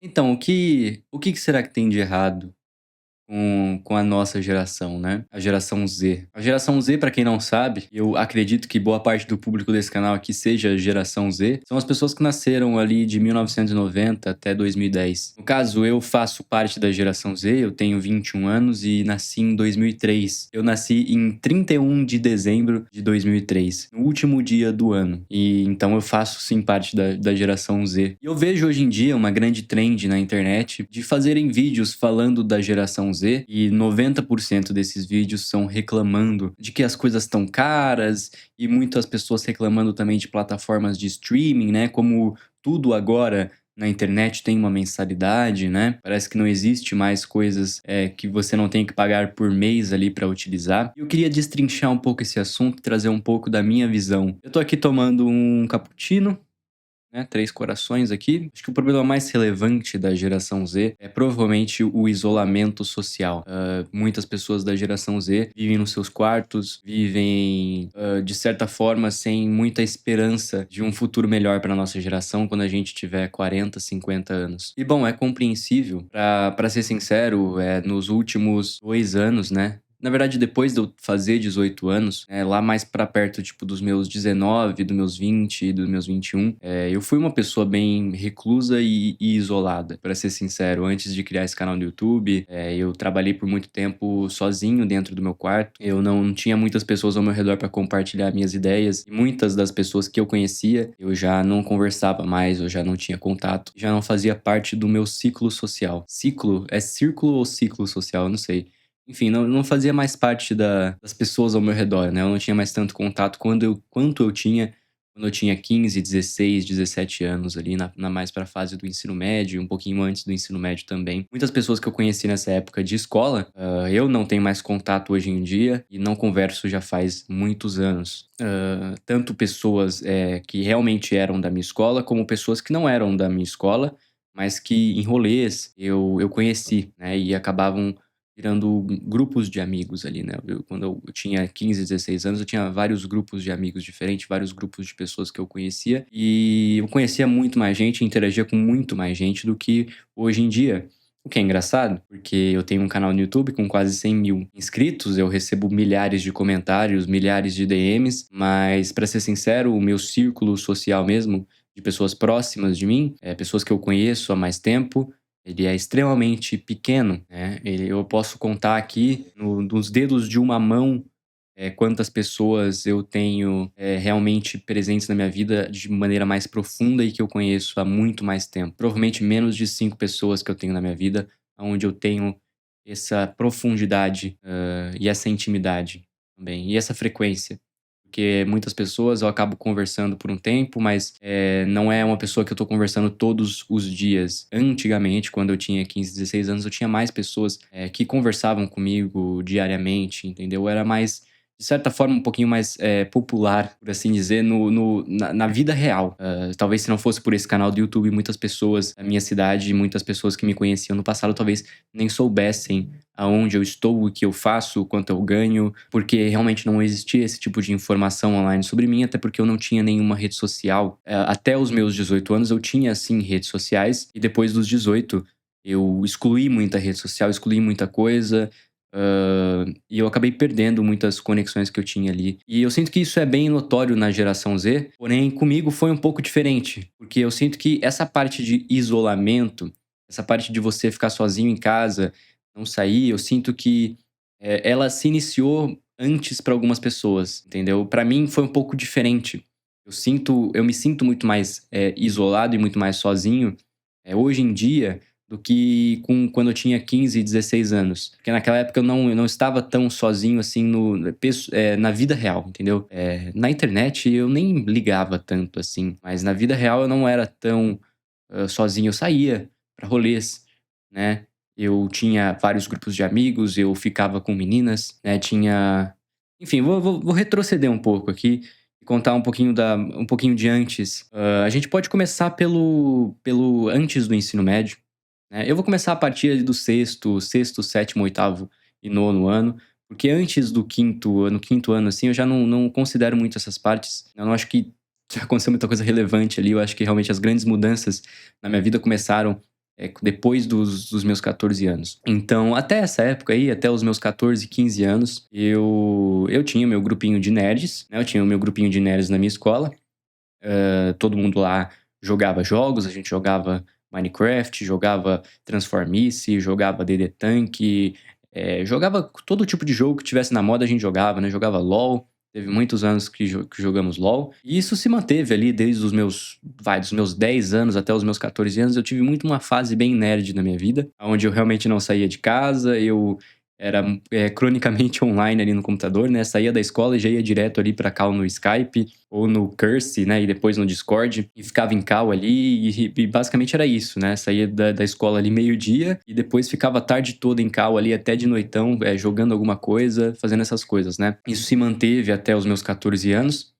Então, o que será que tem de errado com a nossa geração, né? A geração Z. A geração Z, pra quem não sabe, eu acredito que boa parte do público desse canal aqui seja a geração Z, são as pessoas que nasceram ali de 1990 até 2010. No caso, eu faço parte da geração Z, eu tenho 21 anos e nasci em 2003. Eu nasci em 31 de dezembro de 2003, no último dia do ano. E então eu faço sim parte da geração Z. E eu vejo hoje em dia uma grande trend na internet de fazerem vídeos falando da geração Z, e 90% desses vídeos são reclamando de que as coisas estão caras, e muitas pessoas reclamando também de plataformas de streaming, né? Como tudo agora na internet tem uma mensalidade, né? Parece que não existe mais coisas que você não tem que pagar por mês ali para utilizar. Eu queria destrinchar um pouco esse assunto e trazer um pouco da minha visão. Eu tô aqui tomando um cappuccino, né, três corações aqui. Acho que o problema mais relevante da geração Z é provavelmente o isolamento social. Muitas pessoas da geração Z vivem nos seus quartos, vivem de certa forma sem muita esperança de um futuro melhor para nossa geração quando a gente tiver 40, 50 anos. E bom, é compreensível. Para ser sincero, nos últimos 2 anos, né? Na verdade, depois de eu fazer 18 anos, lá mais pra perto, tipo, dos meus 19, dos meus 20, dos meus 21, eu fui uma pessoa bem reclusa e isolada. Pra ser sincero, antes de criar esse canal no YouTube, eu trabalhei por muito tempo sozinho dentro do meu quarto. Eu não tinha muitas pessoas ao meu redor pra compartilhar minhas ideias. E muitas das pessoas que eu conhecia, eu já não conversava mais, eu já não tinha contato, já não fazia parte do meu ciclo social. Ciclo? É círculo ou ciclo social? Eu não sei. Enfim, não fazia mais parte das pessoas ao meu redor, né? Eu não tinha mais tanto contato quanto eu tinha quando eu tinha 15, 16, 17 anos ali, na mais pra fase do ensino médio, um pouquinho antes do ensino médio também. Muitas pessoas que eu conheci nessa época de escola, eu não tenho mais contato hoje em dia e não converso já faz muitos anos. Tanto pessoas que realmente eram da minha escola, como pessoas que não eram da minha escola, mas que em rolês eu conheci, né? E acabavam virando grupos de amigos ali, né? Quando eu tinha 15, 16 anos, eu tinha vários grupos de amigos diferentes, vários grupos de pessoas que eu conhecia. E eu conhecia muito mais gente, interagia com muito mais gente do que hoje em dia. O que é engraçado, porque eu tenho um canal no YouTube com quase 100 mil inscritos, eu recebo milhares de comentários, milhares de DMs, mas pra ser sincero, o meu círculo social mesmo, de pessoas próximas de mim, pessoas que eu conheço há mais tempo, ele é extremamente pequeno, né? Eu posso contar aqui nos dedos de uma mão quantas pessoas eu tenho realmente presentes na minha vida de maneira mais profunda e que eu conheço há muito mais tempo. Provavelmente menos de 5 pessoas que eu tenho na minha vida, onde eu tenho essa profundidade e essa intimidade também, e essa frequência. Porque muitas pessoas eu acabo conversando por um tempo, mas não é uma pessoa que eu tô conversando todos os dias. Antigamente, quando eu tinha 15, 16 anos, eu tinha mais pessoas que conversavam comigo diariamente, entendeu? Eu era mais, de certa forma, um pouquinho mais popular, por assim dizer, na vida real. Talvez se não fosse por esse canal do YouTube, muitas pessoas da minha cidade, muitas pessoas que me conheciam no passado, talvez nem soubessem aonde eu estou, o que eu faço, o quanto eu ganho, porque realmente não existia esse tipo de informação online sobre mim, até porque eu não tinha nenhuma rede social. Até os meus 18 anos eu tinha, sim, redes sociais, e depois dos 18 eu excluí muita rede social, excluí muita coisa, e eu acabei perdendo muitas conexões que eu tinha ali. E eu sinto que isso é bem notório na geração Z, porém comigo foi um pouco diferente, porque eu sinto que essa parte de isolamento, essa parte de você ficar sozinho em casa, não sair, eu sinto que ela se iniciou antes para algumas pessoas, entendeu? Para mim foi um pouco diferente. Eu me sinto muito mais isolado e muito mais sozinho hoje em dia do que quando eu tinha 15, 16 anos. Porque naquela época eu não estava tão sozinho assim na vida real, entendeu? Na internet eu nem ligava tanto assim, mas na vida real eu não era tão sozinho. Eu saía para rolês, né? Eu tinha vários grupos de amigos, eu ficava com meninas, né? Tinha. Enfim, vou retroceder um pouco aqui e contar um pouquinho de antes. A gente pode começar pelo antes do ensino médio, né? Eu vou começar a partir ali do sexto, sétimo, oitavo e nono ano, porque antes do quinto ano, assim, eu já não considero muito essas partes. Eu não acho que aconteceu muita coisa relevante ali. Eu acho que realmente as grandes mudanças na minha vida começaram depois dos meus 14 anos. Então, até essa época aí, até os meus 14, 15 anos, eu tinha meu grupinho de nerds, né? Eu tinha o meu grupinho de nerds na minha escola. Todo mundo lá jogava jogos, a gente jogava Minecraft, jogava Transformice, jogava DD Tank, jogava todo tipo de jogo que tivesse na moda a gente jogava, né? Jogava LoL, teve muitos anos que jogamos LoL. E isso se manteve ali desde dos meus 10 anos até os meus 14 anos. Eu tive muito uma fase bem nerd na minha vida, onde eu realmente não saía de casa, eu era cronicamente online ali no computador, né? Saía da escola e já ia direto ali pra call no Skype ou no Curse, né? E depois no Discord e ficava em call ali e basicamente era isso, né? Saía da escola ali meio-dia e depois ficava a tarde toda em call ali até de noitão, jogando alguma coisa, fazendo essas coisas, né? Isso se manteve até os meus 14 anos.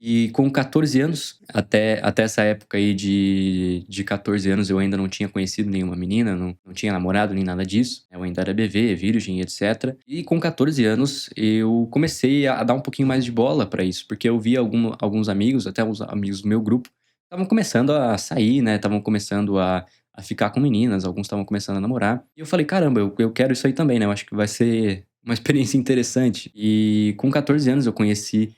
E com 14 anos, até essa época aí de 14 anos, eu ainda não tinha conhecido nenhuma menina, não tinha namorado nem nada disso. Eu ainda era bebê, virgem, etc. E com 14 anos, eu comecei a dar um pouquinho mais de bola pra isso, porque eu vi alguns amigos, até uns amigos do meu grupo, estavam começando a sair, né? Estavam começando a ficar com meninas, alguns estavam começando a namorar. E eu falei, caramba, eu quero isso aí também, né? Eu acho que vai ser uma experiência interessante. E com 14 anos eu conheci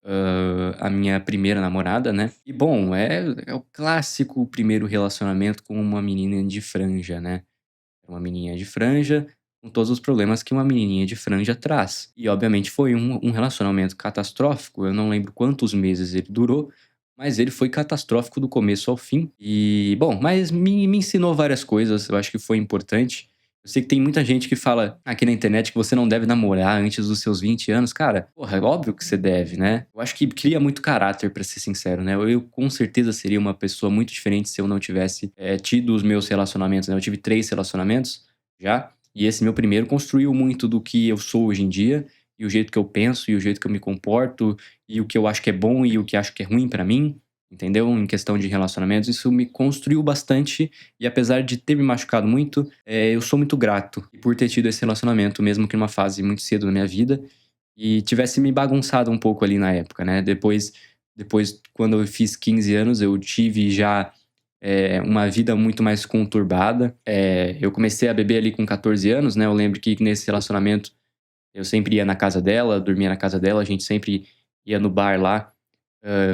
a minha primeira namorada, né? E bom, é o clássico primeiro relacionamento com uma menina de franja, né? Uma menininha de franja, com todos os problemas que uma menininha de franja traz. E obviamente foi um relacionamento catastrófico. Eu não lembro quantos meses ele durou, mas ele foi catastrófico do começo ao fim. E, bom, mas me ensinou várias coisas, eu acho que foi importante. Eu sei que tem muita gente que fala aqui na internet que você não deve namorar antes dos seus 20 anos. Cara, porra, é óbvio que você deve, né? Eu acho que cria muito caráter, pra ser sincero, né? Eu com certeza seria uma pessoa muito diferente se eu não tivesse tido os meus relacionamentos, né? Eu tive 3 relacionamentos já, e esse meu primeiro construiu muito do que eu sou hoje em dia, e o jeito que eu penso, e o jeito que eu me comporto, e o que eu acho que é bom e o que acho que é ruim pra mim, entendeu? Em questão de relacionamentos, isso me construiu bastante, e apesar de ter me machucado muito, eu sou muito grato por ter tido esse relacionamento, mesmo que numa fase muito cedo na minha vida, e tivesse me bagunçado um pouco ali na época, né? Depois quando eu fiz 15 anos, eu tive já uma vida muito mais conturbada. Eu comecei a beber ali com 14 anos, né? Eu lembro que nesse relacionamento eu sempre ia na casa dela, dormia na casa dela, a gente sempre ia no bar lá,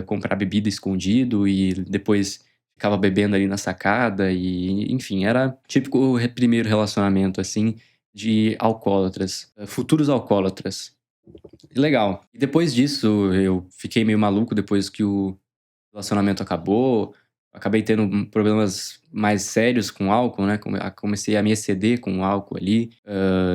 comprar bebida escondido e depois ficava bebendo ali na sacada e, enfim, era típico primeiro relacionamento, assim, de alcoólatras, futuros alcoólatras. Legal. E depois disso, eu fiquei meio maluco depois que o relacionamento acabou. Acabei tendo problemas mais sérios com álcool, né? Comecei a me exceder com o álcool ali.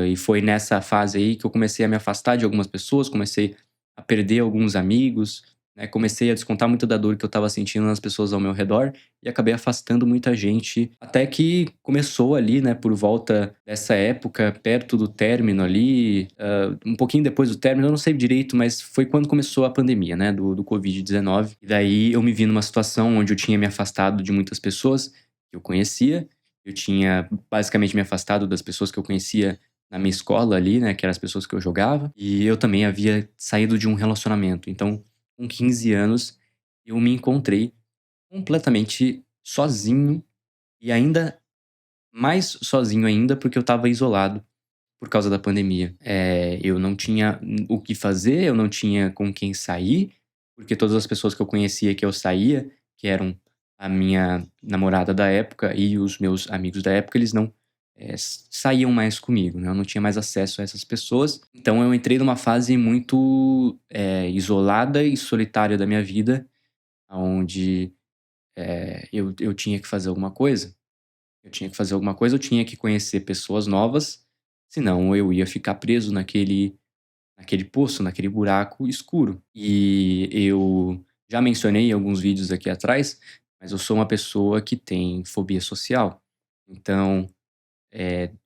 E foi nessa fase aí que eu comecei a me afastar de algumas pessoas, comecei a perder alguns amigos, né? Comecei a descontar muito da dor que eu estava sentindo nas pessoas ao meu redor e acabei afastando muita gente. Até que começou ali, né, por volta dessa época, perto do término ali, um pouquinho depois do término, eu não sei direito, mas foi quando começou a pandemia, né, do Covid-19. E daí eu me vi numa situação onde eu tinha me afastado de muitas pessoas que eu conhecia. Eu tinha basicamente me afastado das pessoas que eu conhecia na minha escola ali, né, que eram as pessoas que eu jogava. E eu também havia saído de um relacionamento. Então, com 15 anos, eu me encontrei completamente sozinho e ainda mais sozinho ainda, porque eu estava isolado por causa da pandemia. Eu não tinha o que fazer, eu não tinha com quem sair, porque todas as pessoas que eu conhecia que eu saía, que eram a minha namorada da época e os meus amigos da época, eles não saíam mais comigo, né? Eu não tinha mais acesso a essas pessoas. Então eu entrei numa fase muito isolada e solitária da minha vida, onde eu tinha que fazer alguma coisa. Eu tinha que fazer alguma coisa, eu tinha que conhecer pessoas novas, senão eu ia ficar preso naquele poço, naquele buraco escuro. E eu já mencionei em alguns vídeos aqui atrás, mas eu sou uma pessoa que tem fobia social. Então,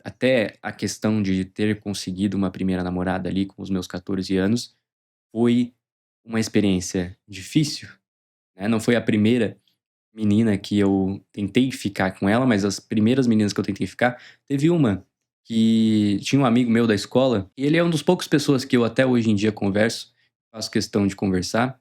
até a questão de ter conseguido uma primeira namorada ali com os meus 14 anos foi uma experiência difícil, né? Não foi a primeira menina que eu tentei ficar com ela, mas as primeiras meninas que eu tentei ficar, teve uma que tinha um amigo meu da escola, e ele é um dos poucos pessoas que eu até hoje em dia converso, faço questão de conversar,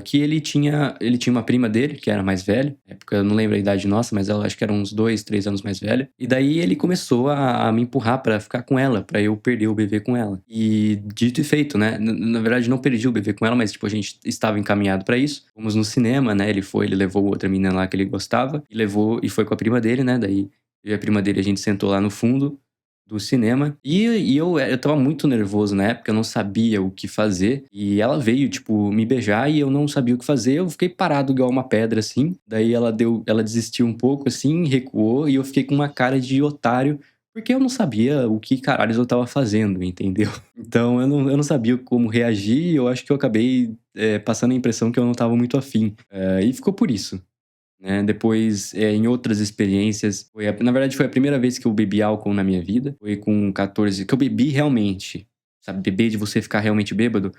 que ele tinha uma prima dele, que era mais velha, na época eu não lembro a idade nossa, mas ela acho que era uns 2, 3 anos mais velha. E daí ele começou a me empurrar pra ficar com ela, pra eu perder o bebê com ela. E dito e feito, né, na verdade não perdi o bebê com ela, mas tipo, a gente estava encaminhado pra isso. Fomos no cinema, né, ele levou outra menina lá que ele gostava, e foi com a prima dele, né, daí eu e a prima dele, a gente sentou lá no fundo do cinema. E eu tava muito nervoso na época, eu não sabia o que fazer. E ela veio, tipo, me beijar e eu não sabia o que fazer. Eu fiquei parado igual uma pedra, assim. Daí ela desistiu um pouco, assim, recuou. E eu fiquei com uma cara de otário, porque eu não sabia o que caralhos eu tava fazendo, entendeu? Então eu não sabia como reagir. E eu acho que eu acabei, passando a impressão que eu não tava muito afim. E ficou por isso, né? Depois, em outras experiências, na verdade foi a primeira vez que eu bebi álcool na minha vida, foi com 14, que eu bebi realmente, sabe, beber de você ficar realmente bêbado,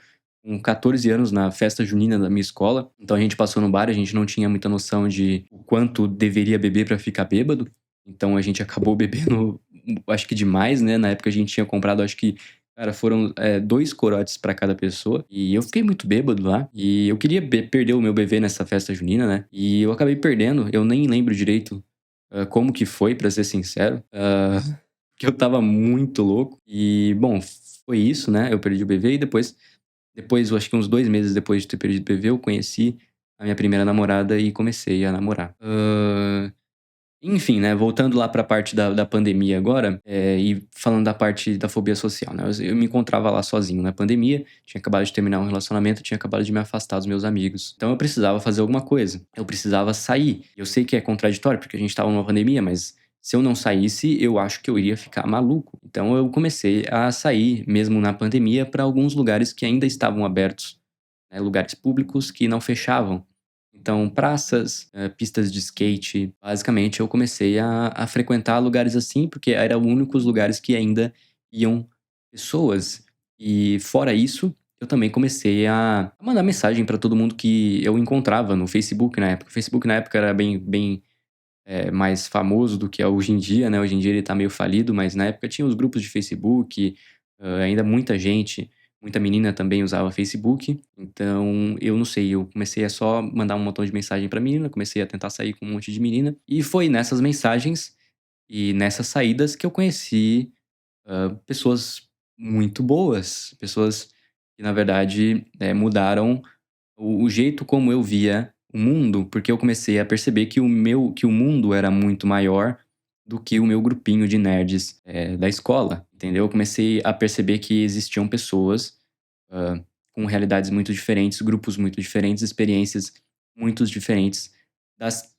com 14 anos na festa junina da minha escola. Então a gente passou no bar, a gente não tinha muita noção de o quanto deveria beber pra ficar bêbado, então a gente acabou bebendo, acho que demais, né? Na época a gente tinha comprado, acho que, cara, foram 2 corotes pra cada pessoa. E eu fiquei muito bêbado lá. E eu queria perder o meu bebê nessa festa junina, né? E eu acabei perdendo. Eu nem lembro direito como que foi, pra ser sincero. Que eu tava muito louco. E, bom, foi isso, né? Eu perdi o bebê e depois, eu acho que uns 2 meses depois de ter perdido o bebê, eu conheci a minha primeira namorada e comecei a namorar. Enfim, né, voltando lá pra parte da pandemia agora, e falando da parte da fobia social, né, eu me encontrava lá sozinho na pandemia, tinha acabado de terminar um relacionamento, tinha acabado de me afastar dos meus amigos. Então eu precisava fazer alguma coisa, eu precisava sair. Eu sei que é contraditório, porque a gente estava numa pandemia, mas se eu não saísse, eu acho que eu iria ficar maluco. Então eu comecei a sair, mesmo na pandemia, pra alguns lugares que ainda estavam abertos, né, lugares públicos que não fechavam. Então, praças, pistas de skate, basicamente eu comecei a frequentar lugares assim, porque eram os únicos lugares que ainda iam pessoas. E fora isso, eu também comecei a mandar mensagem para todo mundo que eu encontrava no Facebook na época. O Facebook na época era bem mais famoso do que é hoje em dia, né? Hoje em dia ele tá meio falido, mas na época tinha os grupos de Facebook, ainda muita gente, muita menina também usava Facebook. Então, eu não sei, eu comecei a só mandar um montão de mensagem pra menina, comecei a tentar sair com um monte de menina. E foi nessas mensagens e nessas saídas que eu conheci pessoas muito boas, pessoas que na verdade mudaram o jeito como eu via o mundo, porque eu comecei a perceber que o mundo era muito maior do que o meu grupinho de nerds, da escola, entendeu? Eu comecei a perceber que existiam pessoas, com realidades muito diferentes, grupos muito diferentes, experiências muito diferentes das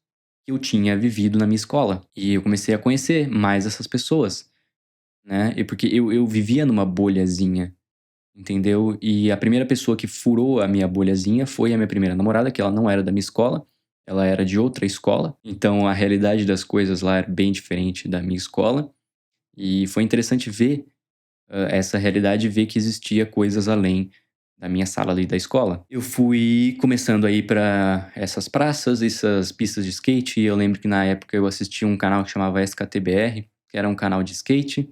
que eu tinha vivido na minha escola. E eu comecei a conhecer mais essas pessoas, né, e porque eu vivia numa bolhazinha, entendeu? E a primeira pessoa que furou a minha bolhazinha foi a minha primeira namorada, que ela não era da minha escola, ela era de outra escola. Então a realidade das coisas lá era bem diferente da minha escola. E foi interessante ver essa realidade e ver que existia coisas além da minha sala ali da escola. Eu fui começando a ir pra essas praças, essas pistas de skate. E eu lembro que na época eu assistia um canal que chamava SKTBR, que era um canal de skate,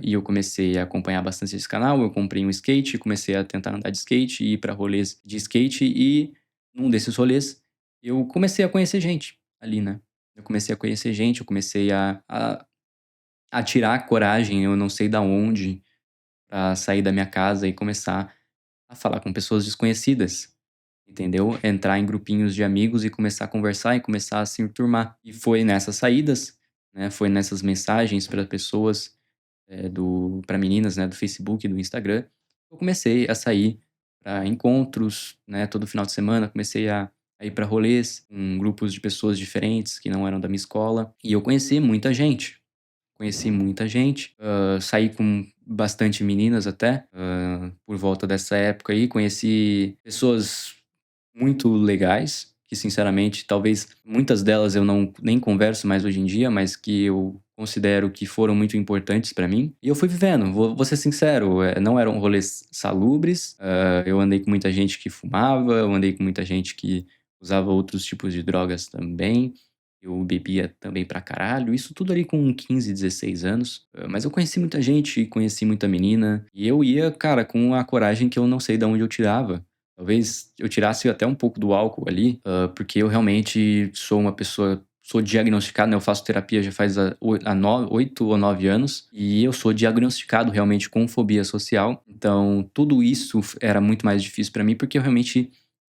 e eu comecei a acompanhar bastante esse canal. Eu comprei um skate, comecei a tentar andar de skate e ir pra rolês de skate. E num desses rolês eu comecei a conhecer gente ali, né? Eu comecei a conhecer gente, eu comecei a tirar coragem, eu não sei da onde, pra sair da minha casa e começar a falar com pessoas desconhecidas, entendeu? Entrar em grupinhos de amigos e começar a conversar e começar a se enturmar. E foi nessas saídas, né, foi nessas mensagens para pessoas, para meninas, né, do Facebook e do Instagram, eu comecei a sair para encontros, né, todo final de semana, comecei a ir para rolês com grupos de pessoas diferentes que não eram da minha escola. E eu conheci muita gente, saí com bastante meninas até, por volta dessa época aí. Conheci pessoas muito legais, que sinceramente, talvez muitas delas eu não nem converso mais hoje em dia, mas que eu considero que foram muito importantes pra mim. E eu fui vivendo, vou ser sincero, não eram rolês salubres, eu andei com muita gente que fumava, eu andei com muita gente que usava outros tipos de drogas também. eu bebia também pra caralho, isso tudo ali com 15, 16 anos. Mas eu conheci muita gente, conheci muita menina, e eu ia, cara, com a coragem que eu não sei de onde eu tirava. Talvez eu tirasse até um pouco do álcool ali, porque eu realmente sou uma pessoa, sou diagnosticado, né, eu faço terapia já faz 8 ou 9 anos, e eu sou diagnosticado realmente com fobia social. Então tudo isso era muito mais difícil pra mim, porque eu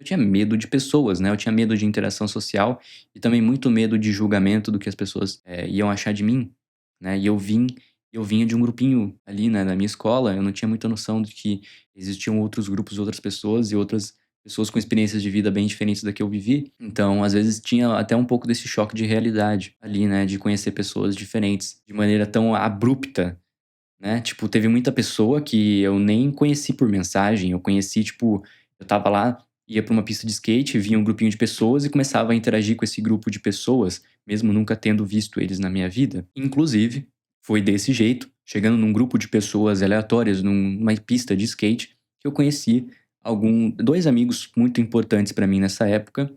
tinha medo de pessoas, né, eu tinha medo de interação social e também muito medo de julgamento do que as pessoas, iam achar de mim, né. E eu vinha de um grupinho ali, né, na minha escola, eu não tinha muita noção de que existiam outros grupos, outras pessoas e outras pessoas com experiências de vida bem diferentes da que eu vivi. Então, às vezes, tinha até um pouco desse choque de realidade ali, né, de conhecer pessoas diferentes de maneira tão abrupta, né. Tipo, teve muita pessoa que eu nem conheci por mensagem, eu conheci, tipo, eu estava lá, ia pra uma pista de skate, vinha um grupinho de pessoas e começava a interagir com esse grupo de pessoas, mesmo nunca tendo visto eles na minha vida. Inclusive, foi desse jeito, chegando num grupo de pessoas aleatórias, numa pista de skate, que eu conheci 2 amigos muito importantes pra mim nessa época,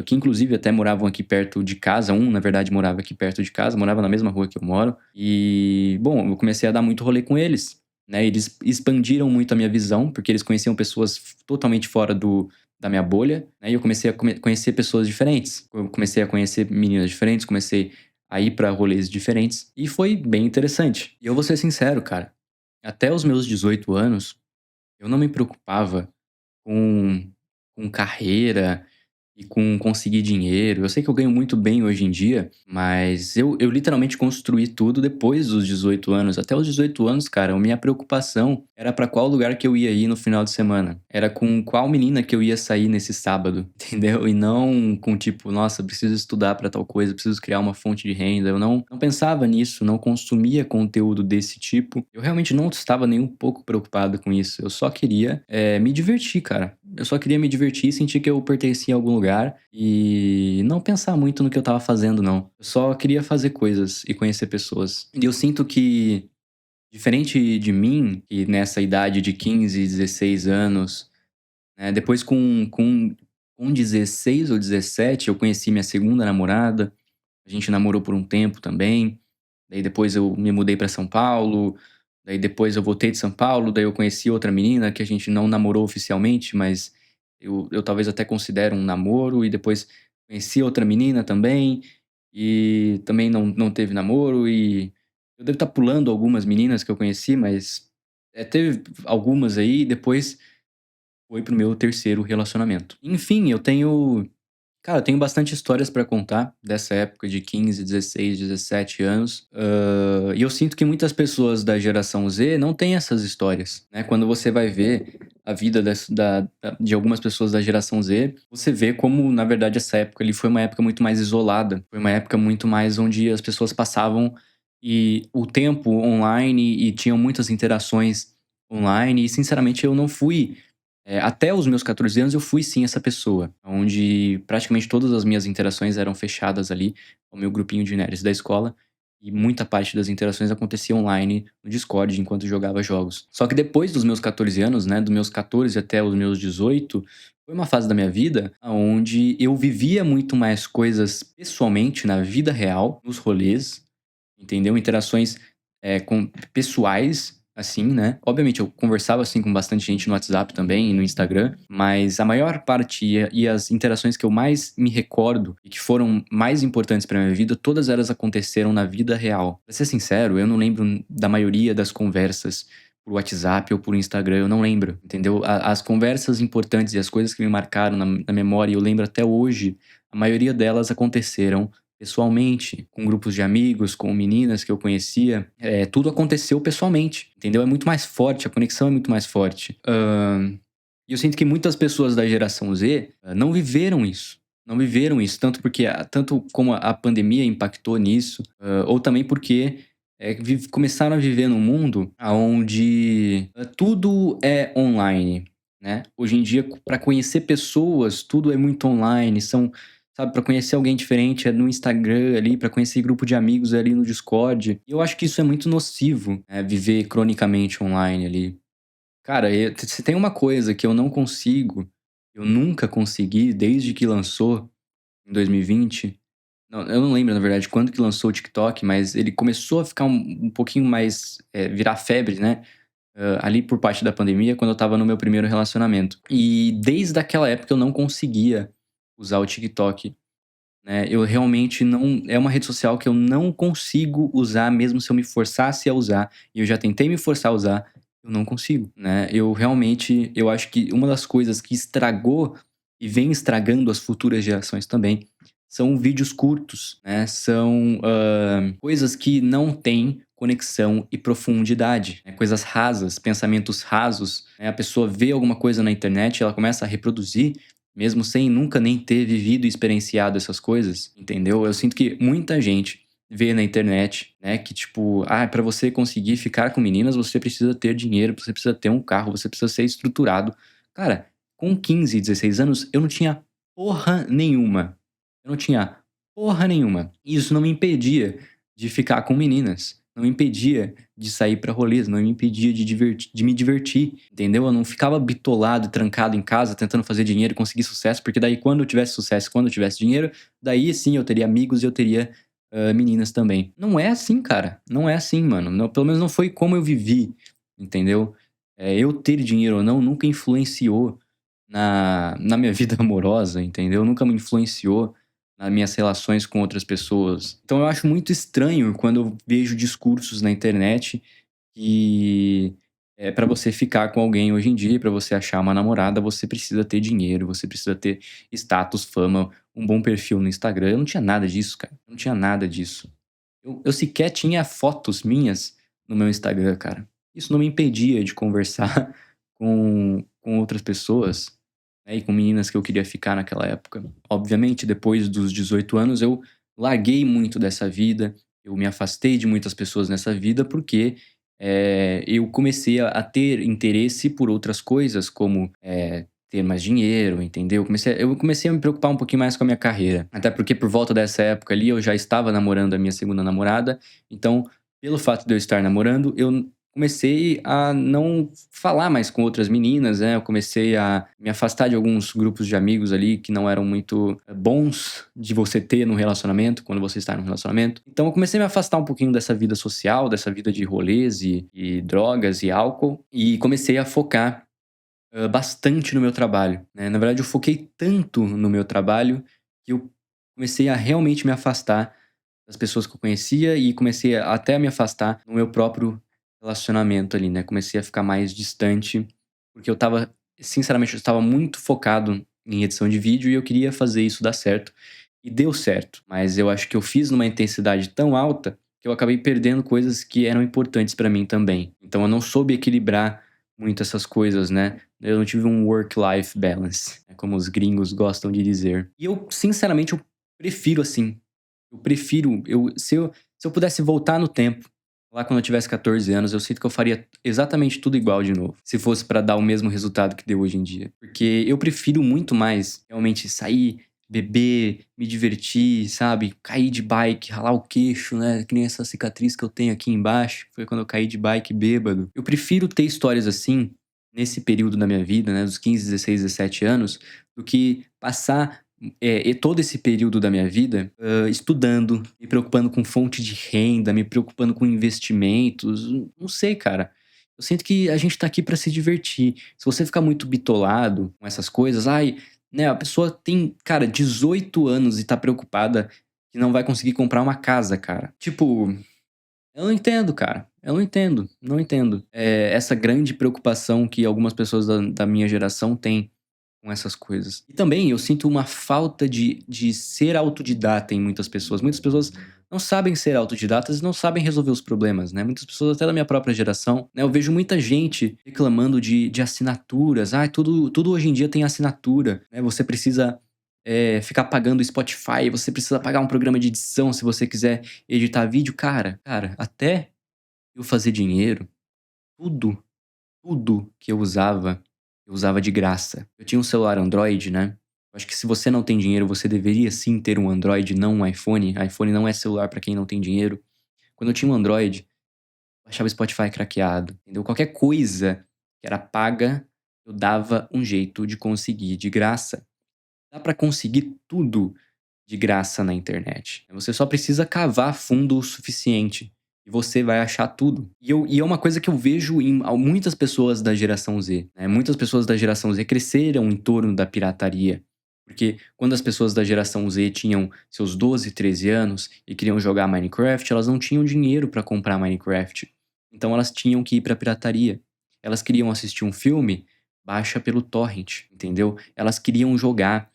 que inclusive até moravam aqui perto de casa. Um, na verdade, morava aqui perto de casa, morava na mesma rua que eu moro. E, bom, eu comecei a dar muito rolê com eles, né. Eles expandiram muito a minha visão, porque eles conheciam pessoas totalmente fora da minha bolha, né, e eu comecei a conhecer pessoas diferentes. Eu comecei a conhecer meninas diferentes, comecei a ir pra rolês diferentes, e foi bem interessante. E eu vou ser sincero, cara, até os meus 18 anos, eu não me preocupava com carreira e com conseguir dinheiro. Eu sei que eu ganho muito bem hoje em dia, mas eu literalmente construí tudo depois dos 18 anos. Até os 18 anos, cara, a minha preocupação era pra qual lugar que eu ia ir no final de semana. Era com qual menina que eu ia sair nesse sábado, entendeu? E não com tipo: "Nossa, preciso estudar pra tal coisa, preciso criar uma fonte de renda". Eu não pensava nisso, não consumia conteúdo desse tipo. Eu realmente não estava nem um pouco preocupado com isso. Eu só queria, me divertir, cara. Eu só queria me divertir e sentir que eu pertencia a algum lugar e não pensar muito no que eu estava fazendo, não. Eu só queria fazer coisas e conhecer pessoas. E eu sinto que, diferente de mim, que nessa idade de 15, 16 anos, né, depois com 16 ou 17 eu conheci minha segunda namorada, a gente namorou por um tempo também, daí depois eu me mudei pra São Paulo, daí depois eu voltei de São Paulo, daí eu conheci outra menina que a gente não namorou oficialmente, mas eu talvez até considero um namoro, e depois conheci outra menina também, e também não teve namoro. E eu devo estar pulando algumas meninas que eu conheci, mas, teve algumas aí, e depois foi pro meu terceiro relacionamento. Enfim, eu tenho cara, eu tenho bastante histórias pra contar dessa época de 15, 16, 17 anos. E eu sinto que muitas pessoas da geração Z não têm essas histórias, né. Quando você vai ver a vida de algumas pessoas da geração Z, você vê como, na verdade, essa época ali foi uma época muito mais isolada. Foi uma época muito mais onde as pessoas passavam o tempo online e tinham muitas interações online, e sinceramente eu não fui, até os meus 14 anos eu fui sim essa pessoa, onde praticamente todas as minhas interações eram fechadas ali, o meu grupinho de nerds da escola, e muita parte das interações acontecia online no Discord enquanto eu jogava jogos. Só que depois dos meus 14 anos, né, dos meus 14 até os meus 18, foi uma fase da minha vida aonde eu vivia muito mais coisas pessoalmente na vida real, nos rolês, entendeu? Interações, pessoais, assim, né. Obviamente eu conversava, assim, com bastante gente no WhatsApp também e no Instagram, mas a maior parte e as interações que eu mais me recordo e que foram mais importantes pra minha vida, todas elas aconteceram na vida real. Pra ser sincero, eu não lembro da maioria das conversas por WhatsApp ou por Instagram, eu não lembro, entendeu? As conversas importantes e as coisas que me marcaram na memória e eu lembro até hoje, a maioria delas aconteceram pessoalmente, com grupos de amigos, com meninas que eu conhecia, tudo aconteceu pessoalmente, entendeu? É muito mais forte, a conexão é muito mais forte. E eu sinto que muitas pessoas da geração Z, não viveram isso. Não viveram isso, tanto como a pandemia impactou nisso, ou também porque, começaram a viver num mundo aonde, tudo é online, né. Hoje em dia, para conhecer pessoas, tudo é muito online, sabe, pra conhecer alguém diferente é no Instagram ali, pra conhecer grupo de amigos é ali no Discord. E eu acho que isso é muito nocivo, viver cronicamente online ali. Cara, se tem uma coisa que eu não consigo, eu nunca consegui desde que lançou, em 2020, Não, eu não lembro, na verdade, quando que lançou o TikTok, mas ele começou a ficar um pouquinho mais, virar febre, né, ali por parte da pandemia, quando eu estava no meu primeiro relacionamento. E desde aquela época eu não conseguia usar o TikTok, né, eu realmente não é uma rede social que eu não consigo usar mesmo se eu me forçasse a usar, e eu já tentei me forçar a usar, eu não consigo, né. Eu acho que uma das coisas que estragou e vem estragando as futuras gerações também, são vídeos curtos, né, são, coisas que não têm conexão e profundidade, né, coisas rasas, pensamentos rasos, né, a pessoa vê alguma coisa na internet, ela começa a reproduzir mesmo sem nunca nem ter vivido e experienciado essas coisas, entendeu? Eu sinto que muita gente vê na internet, né, que tipo, pra você conseguir ficar com meninas, você precisa ter dinheiro, você precisa ter um carro, você precisa ser estruturado. Cara, com 15, 16 anos, eu não tinha porra nenhuma. Eu não tinha porra nenhuma. E isso não me impedia de ficar com meninas. Não me impedia de sair pra rolês, não me impedia de me divertir, entendeu? Eu não ficava bitolado e trancado em casa tentando fazer dinheiro e conseguir sucesso, porque daí quando eu tivesse sucesso, quando eu tivesse dinheiro, daí sim eu teria amigos e eu teria, meninas também. Não é assim, cara. Não é assim, mano. Não, pelo menos não foi como eu vivi, entendeu? Eu ter dinheiro ou não nunca influenciou na minha vida amorosa, entendeu? Nunca me influenciou nas minhas relações com outras pessoas. Então eu acho muito estranho quando eu vejo discursos na internet que, pra você ficar com alguém hoje em dia, pra você achar uma namorada, você precisa ter dinheiro, você precisa ter status, fama, um bom perfil no Instagram. Eu não tinha nada disso, cara. Eu não tinha nada disso. Eu sequer tinha fotos minhas no meu Instagram, cara. Isso não me impedia de conversar com outras pessoas, né, e com meninas que eu queria ficar naquela época. Obviamente, depois dos 18 anos, eu larguei muito dessa vida, eu me afastei de muitas pessoas nessa vida, porque, eu comecei a ter interesse por outras coisas, como, ter mais dinheiro, entendeu? Eu comecei a me preocupar um pouquinho mais com a minha carreira. Até porque por volta dessa época ali, eu já estava namorando a minha segunda namorada, então, pelo fato de eu estar namorando, eu comecei a não falar mais com outras meninas, né, eu comecei a me afastar de alguns grupos de amigos ali que não eram muito, bons de você ter num relacionamento, quando você está num relacionamento. Então eu comecei a me afastar um pouquinho dessa vida social, dessa vida de rolês e drogas e álcool, e comecei a focar, bastante no meu trabalho, né. Na verdade eu foquei tanto no meu trabalho, que eu comecei a realmente me afastar das pessoas que eu conhecia e comecei a até a me afastar no meu próprio relacionamento ali, né. Comecei a ficar mais distante, porque eu estava sinceramente, eu estava muito focado em edição de vídeo e eu queria fazer isso dar certo. E deu certo, mas eu acho que eu fiz numa intensidade tão alta, que eu acabei perdendo coisas que eram importantes pra mim também. Então eu não soube equilibrar muito essas coisas, né. Eu não tive um work life balance, né, como os gringos gostam de dizer. E eu, sinceramente, eu prefiro assim. Eu prefiro eu se eu pudesse voltar no tempo, lá quando eu tivesse 14 anos, eu sinto que eu faria exatamente tudo igual de novo, se fosse pra dar o mesmo resultado que deu hoje em dia. Porque eu prefiro muito mais realmente sair, beber, me divertir, sabe, cair de bike, ralar o queixo, né, que nem essa cicatriz que eu tenho aqui embaixo, foi quando eu caí de bike bêbado. Eu prefiro ter histórias assim, nesse período da minha vida, né, dos 15, 16, 17 anos, do que passar e todo esse período da minha vida, estudando, me preocupando com fonte de renda, me preocupando com investimentos, não sei, cara. Eu sinto que a gente tá aqui pra se divertir. Se você ficar muito bitolado com essas coisas, ai, né, a pessoa tem, cara, 18 anos e tá preocupada que não vai conseguir comprar uma casa, cara. Tipo, eu não entendo, cara. Eu não entendo, não entendo. Essa grande preocupação que algumas pessoas da minha geração têm com essas coisas. E também eu sinto uma falta de ser autodidata em muitas pessoas. Muitas pessoas não sabem ser autodidatas e não sabem resolver os problemas, né. Muitas pessoas até da minha própria geração, né, eu vejo muita gente reclamando de assinaturas. "Ai, tudo hoje em dia tem assinatura, né, você precisa, ficar pagando o Spotify, você precisa pagar um programa de edição se você quiser editar vídeo". Cara, até eu fazer dinheiro, tudo tudo que eu usava de graça. Eu tinha um celular Android, né. Acho que se você não tem dinheiro, você deveria sim ter um Android, não um iPhone. iPhone não é celular pra quem não tem dinheiro. Quando eu tinha um Android, eu baixava Spotify craqueado, entendeu. Qualquer coisa que era paga, eu dava um jeito de conseguir de graça. Dá pra conseguir tudo de graça na internet. Você só precisa cavar fundo o suficiente e você vai achar tudo. E é uma coisa que eu vejo em muitas pessoas da geração Z, né? Muitas pessoas da geração Z cresceram em torno da pirataria. Porque quando as pessoas da geração Z tinham seus 12, 13 anos e queriam jogar Minecraft, elas não tinham dinheiro para comprar Minecraft. Então elas tinham que ir para pirataria. Elas queriam assistir um filme, baixa pelo torrent, entendeu? Elas queriam jogar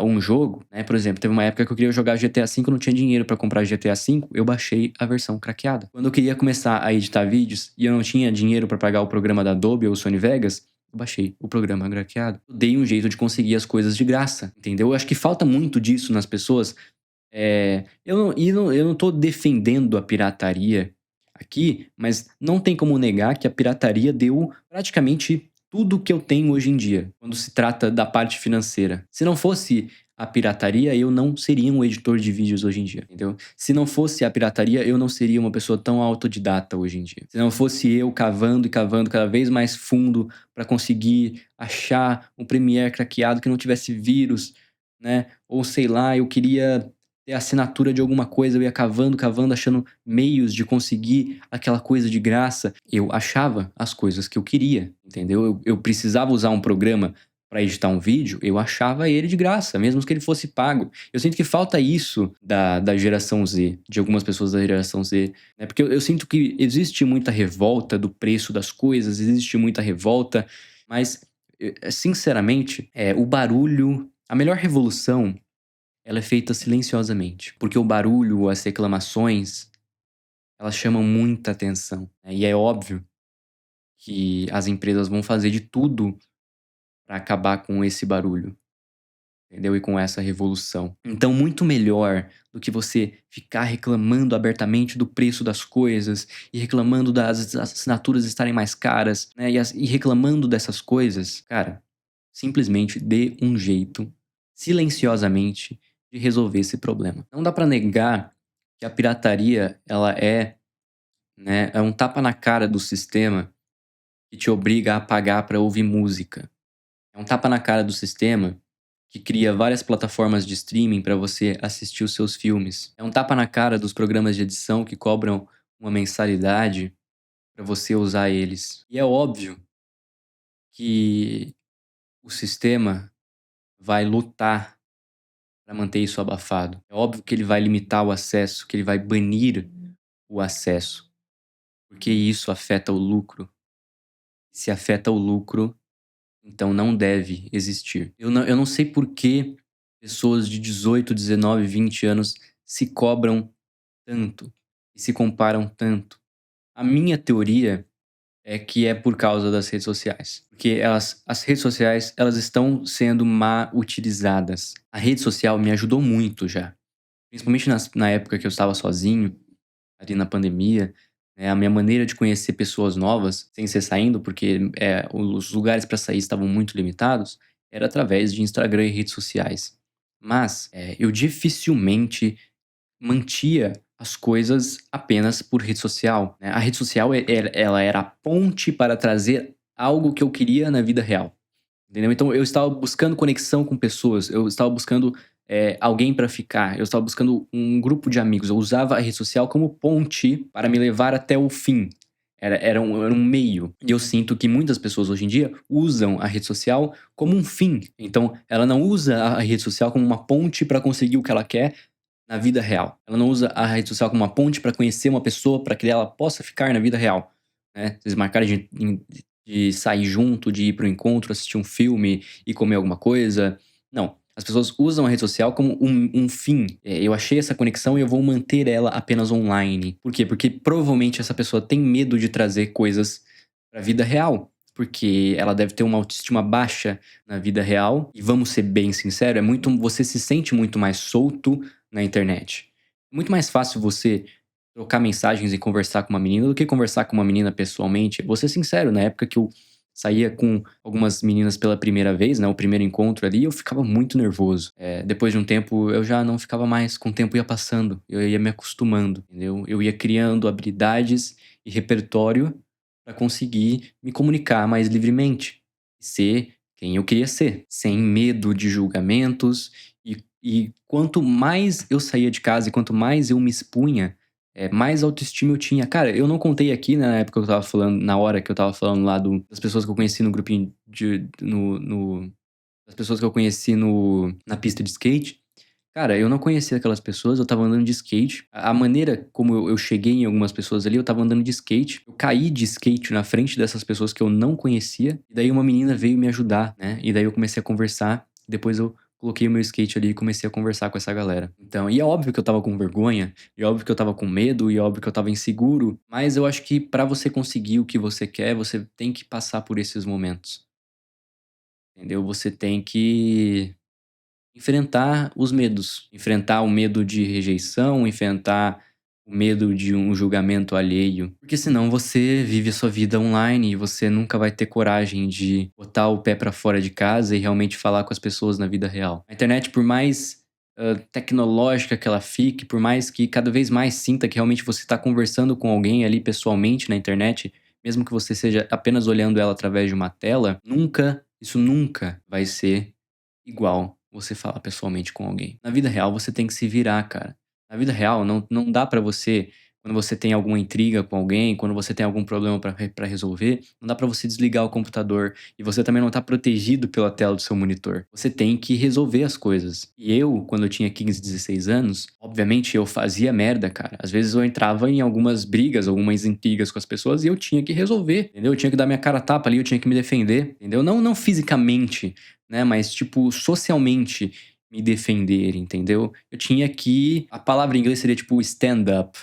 um jogo, né? Por exemplo, teve uma época que eu queria jogar GTA V, eu não tinha dinheiro pra comprar GTA V, eu baixei a versão craqueada. Quando eu queria começar a editar vídeos e eu não tinha dinheiro pra pagar o programa da Adobe ou Sony Vegas, eu baixei o programa craqueado. Eu dei um jeito de conseguir as coisas de graça, entendeu? Eu acho que falta muito disso nas pessoas. Eu não tô defendendo a pirataria aqui, mas não tem como negar que a pirataria deu praticamente tudo que eu tenho hoje em dia, quando se trata da parte financeira. Se não fosse a pirataria, eu não seria um editor de vídeos hoje em dia, entendeu? Se não fosse a pirataria, eu não seria uma pessoa tão autodidata hoje em dia. Se não fosse eu cavando e cavando cada vez mais fundo para conseguir achar um Premiere craqueado que não tivesse vírus, né? Ou sei lá, eu queria ter assinatura de alguma coisa, eu ia cavando, cavando, achando meios de conseguir aquela coisa de graça. Eu achava as coisas que eu queria, entendeu? Eu precisava usar um programa para editar um vídeo, eu achava ele de graça, mesmo que ele fosse pago. Eu sinto que falta isso da geração Z, de algumas pessoas da geração Z, né? Porque eu sinto que existe muita revolta do preço das coisas, existe muita revolta, mas, sinceramente, o barulho, a melhor revolução ela é feita silenciosamente, porque o barulho, as reclamações, elas chamam muita atenção, né, e é óbvio que as empresas vão fazer de tudo para acabar com esse barulho, entendeu? E com essa revolução. Então, muito melhor do que você ficar reclamando abertamente do preço das coisas e reclamando das assinaturas estarem mais caras, né, e reclamando dessas coisas, cara, simplesmente dê um jeito, silenciosamente, de resolver esse problema. Não dá pra negar que a pirataria, ela né, é um tapa na cara do sistema que te obriga a pagar pra ouvir música. É um tapa na cara do sistema que cria várias plataformas de streaming pra você assistir os seus filmes. É um tapa na cara dos programas de edição que cobram uma mensalidade pra você usar eles. E é óbvio que o sistema vai lutar para manter isso abafado. É óbvio que ele vai limitar o acesso, que ele vai banir o acesso, porque isso afeta o lucro. Se afeta o lucro, então não deve existir. Eu não sei por que pessoas de 18, 19, 20 anos se cobram tanto e se comparam tanto. A minha teoria é que é por causa das redes sociais. Porque as redes sociais, elas estão sendo mal utilizadas. A rede social me ajudou muito já. Principalmente na época que eu estava sozinho, ali na pandemia, a minha maneira de conhecer pessoas novas, sem ser saindo, porque os lugares para sair estavam muito limitados, era através de Instagram e redes sociais. Mas eu dificilmente mantia as coisas apenas por rede social, né? A rede social, ela era a ponte para trazer algo que eu queria na vida real. Entendeu? Então eu estava buscando conexão com pessoas, eu estava buscando alguém para ficar, eu estava buscando um grupo de amigos. Eu usava a rede social como ponte para me levar até o fim. Era um meio. E eu sinto que muitas pessoas hoje em dia usam a rede social como um fim. Então ela não usa a rede social como uma ponte para conseguir o que ela quer na vida real. Ela não usa a rede social como uma ponte para conhecer uma pessoa para que ela possa ficar na vida real, né? Vocês marcarem de sair junto, de ir para o encontro, assistir um filme e comer alguma coisa. Não. As pessoas usam a rede social como um fim. Eu achei essa conexão e eu vou manter ela apenas online. Por quê? Porque provavelmente essa pessoa tem medo de trazer coisas para a vida real. Porque ela deve ter uma autoestima baixa na vida real. E vamos ser bem sinceros, você se sente muito mais solto na internet. É muito mais fácil você trocar mensagens e conversar com uma menina do que conversar com uma menina pessoalmente. Vou ser sincero, na época que eu saía com algumas meninas pela primeira vez, né, o primeiro encontro ali, eu ficava muito nervoso. Depois de um tempo, eu já não ficava mais, com o tempo ia passando, eu ia me acostumando, entendeu? Eu ia criando habilidades e repertório para conseguir me comunicar mais livremente, ser quem eu queria ser, sem medo de julgamentos e E quanto mais eu saía de casa e quanto mais eu me expunha, mais autoestima eu tinha. Cara, eu não contei aqui, né, na época que eu estava falando na hora que eu estava falando lá das pessoas que eu conheci no grupinho de no das pessoas que eu conheci na pista de skate. Cara, eu não conhecia aquelas pessoas, eu estava andando de skate. A maneira como eu cheguei em algumas pessoas ali, eu estava andando de skate. Eu caí de skate na frente dessas pessoas que eu não conhecia. E daí uma menina veio me ajudar, né? E daí eu comecei a conversar. Depois eu coloquei o meu skate ali e comecei a conversar com essa galera. Então, e é óbvio que eu estava com vergonha, e é óbvio que eu estava com medo, e é óbvio que eu estava inseguro. Mas eu acho que pra você conseguir o que você quer, você tem que passar por esses momentos. Entendeu? Você tem que enfrentar os medos, enfrentar o medo de rejeição, enfrentar o medo de um julgamento alheio, porque senão você vive a sua vida online e você nunca vai ter coragem de botar o pé pra fora de casa e realmente falar com as pessoas na vida real. A internet, por mais tecnológica que ela fique, por mais que cada vez mais sinta que realmente você está conversando com alguém ali pessoalmente na internet, mesmo que você seja apenas olhando ela através de uma tela, isso nunca vai ser igual você falar pessoalmente com alguém. Na vida real, você tem que se virar, cara. Na vida real, não dá pra você, quando você tem alguma intriga com alguém, quando você tem algum problema pra resolver, não dá pra você desligar o computador. E você também não tá protegido pela tela do seu monitor. Você tem que resolver as coisas. E eu, quando eu tinha 15, 16 anos, obviamente eu fazia merda, cara. Às vezes eu entrava em algumas brigas, algumas intrigas com as pessoas e eu tinha que resolver, entendeu? Eu tinha que dar minha cara a tapa ali, eu tinha que me defender, entendeu? Não fisicamente, né? Mas, tipo, socialmente me defender, entendeu? Eu tinha que. A palavra em inglês seria tipo stand up.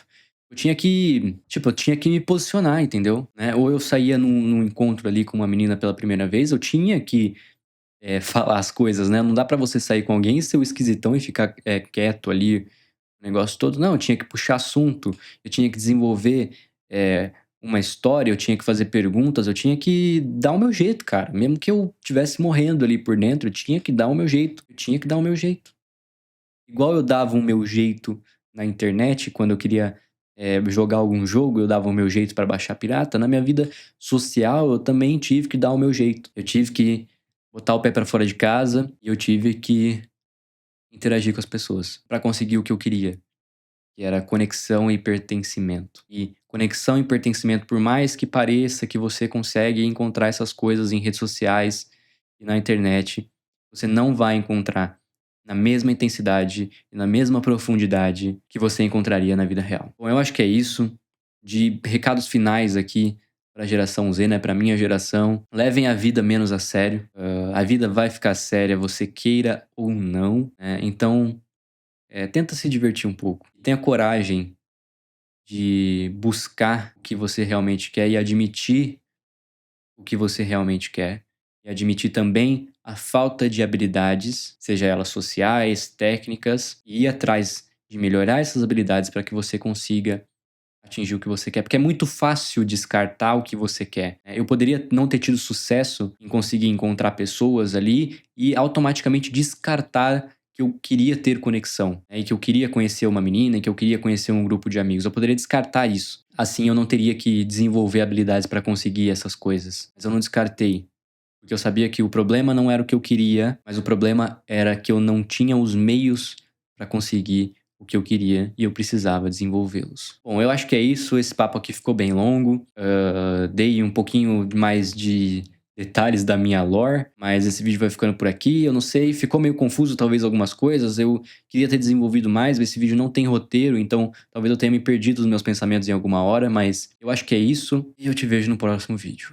Eu tinha que. Tipo, eu tinha que me posicionar, entendeu? Né? Ou eu saía num encontro ali com uma menina pela primeira vez, eu tinha que falar as coisas, né? Não dá pra você sair com alguém e ser o esquisitão e ficar quieto ali, o negócio todo. Não, eu tinha que puxar assunto, eu tinha que desenvolver eh, uma história, eu tinha que fazer perguntas, eu tinha que dar o meu jeito, cara. Mesmo que eu estivesse morrendo ali por dentro, eu tinha que dar o meu jeito. Eu tinha que dar o meu jeito. Igual eu dava o meu jeito na internet, quando eu queria jogar algum jogo, eu dava o meu jeito pra baixar pirata. Na minha vida social, eu também tive que dar o meu jeito. Eu tive que botar o pé pra fora de casa e eu tive que interagir com as pessoas pra conseguir o que eu queria, que era conexão e pertencimento. E conexão e pertencimento, por mais que pareça que você consegue encontrar essas coisas em redes sociais e na internet, você não vai encontrar na mesma intensidade e na mesma profundidade que você encontraria na vida real. Bom, eu acho que é isso. De recados finais aqui para a geração Z, né, para minha geração, levem a vida menos a sério. A vida vai ficar séria, você queira ou não, né? Então, tenta se divertir um pouco. Tenha coragem de buscar o que você realmente quer e admitir o que você realmente quer. E admitir também a falta de habilidades, seja elas sociais, técnicas, e ir atrás de melhorar essas habilidades para que você consiga atingir o que você quer, porque é muito fácil descartar o que você quer, né? Eu poderia não ter tido sucesso em conseguir encontrar pessoas ali e automaticamente descartar que eu queria ter conexão, né, e que eu queria conhecer uma menina, e que eu queria conhecer um grupo de amigos. Eu poderia descartar isso. Assim eu não teria que desenvolver habilidades para conseguir essas coisas. Mas eu não descartei, porque eu sabia que o problema não era o que eu queria, mas o problema era que eu não tinha os meios para conseguir o que eu queria e eu precisava desenvolvê-los. Bom, eu acho que é isso. Esse papo aqui ficou bem longo. Dei um pouquinho mais de detalhes da minha lore, mas esse vídeo vai ficando por aqui. Eu não sei, ficou meio confuso talvez algumas coisas. Eu queria ter desenvolvido mais, mas esse vídeo não tem roteiro, então talvez eu tenha me perdido nos meus pensamentos em alguma hora, mas eu acho que é isso e eu te vejo no próximo vídeo.